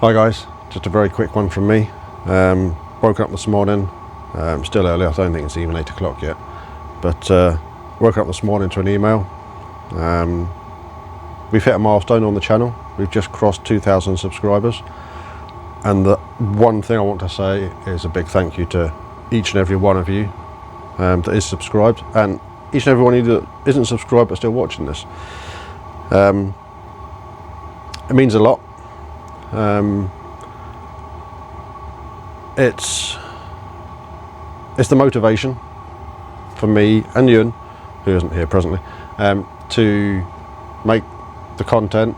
Hi guys, just a very quick one from me. Woke up this morning, still early, I don't think it's even 8 o'clock yet, but woke up this morning to an email. We've hit a milestone on the channel. We've just crossed 2,000 subscribers, and the one thing I want to say is a big thank you to each and every one of you that is subscribed, and each and every one of you that isn't subscribed but still watching this. It means a lot. It's the motivation for me and Ewan, who isn't here presently, to make the content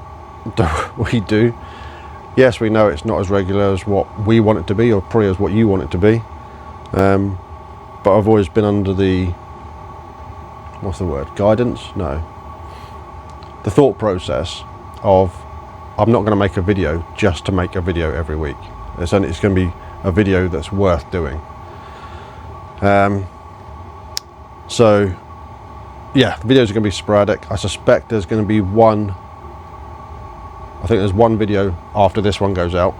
that we do. Yes, we know it's not as regular as what we want it to be, or probably as what you want it to be, but I've always been under the, what's the word, guidance? No, the thought process of I'm not going to make a video just to make a video every week. It's going to be a video that's worth doing. So yeah, the videos are going to be sporadic. I suspect there's going to be one, I think there's one video after this one goes out.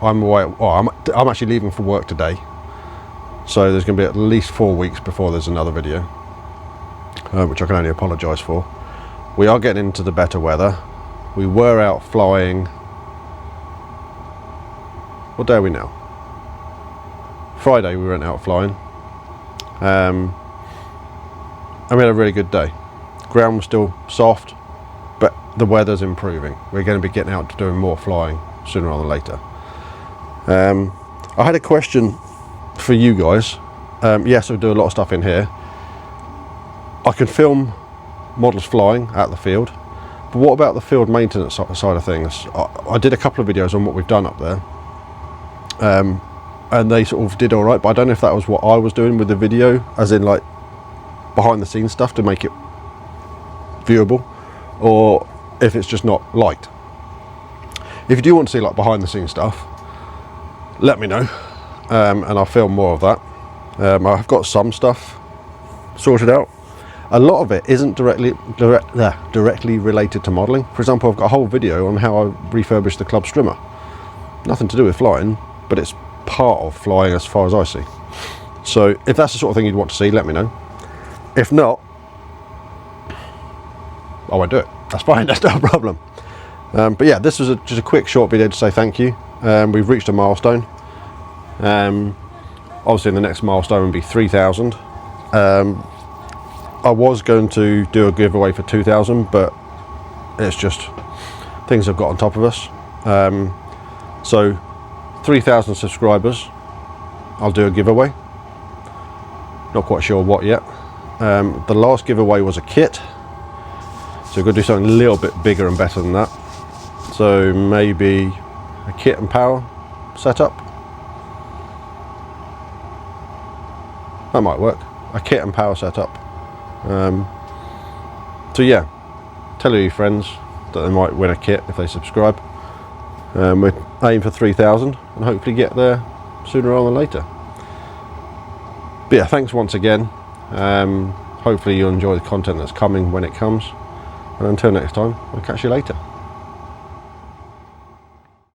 I'm away, I'm actually leaving for work today, so there's going to be at least 4 weeks before there's another video, which I can only apologise for. We are getting into the better weather. We were out flying, what day are we now? Friday we went out flying, and we had a really good day. Ground was still soft, but the weather's improving. We're going to be getting out to doing more flying sooner rather than later. I had a question for you guys. Yes, I do a lot of stuff in here. I can film models flying at the field, but what about the field maintenance side of things? I did a couple of videos on what we've done up there, and they sort of did all right, but I don't know if that was what I was doing with the video, as in like behind the scenes stuff to make it viewable, or if it's just not liked. If you do want to see like behind the scenes stuff, let me know, and I'll film more of that. I've got some stuff sorted out. A lot of it isn't directly related to modelling. For example, I've got a whole video on how I refurbished the club strimmer. Nothing to do with flying, but it's part of flying as far as I see. So if that's the sort of thing you'd want to see, let me know. If not, I won't do it. That's fine, that's not a problem. But yeah, this was just a quick short video to say thank you. We've reached a milestone. Obviously the next milestone would be 3,000. I was going to do a giveaway for 2,000, but it's just things have got on top of us. So 3,000 subscribers, I'll do a giveaway. Not quite sure what yet. The last giveaway was a kit, so we're going to do something a little bit bigger and better than that. So maybe a kit and power setup. That might work. A kit and power setup. So yeah, tell your friends that they might win a kit if they subscribe. We're aiming for 3,000 and hopefully get there sooner rather than later. But yeah, thanks once again. Hopefully you'll enjoy the content that's coming when it comes, and until next time, I'll catch you later.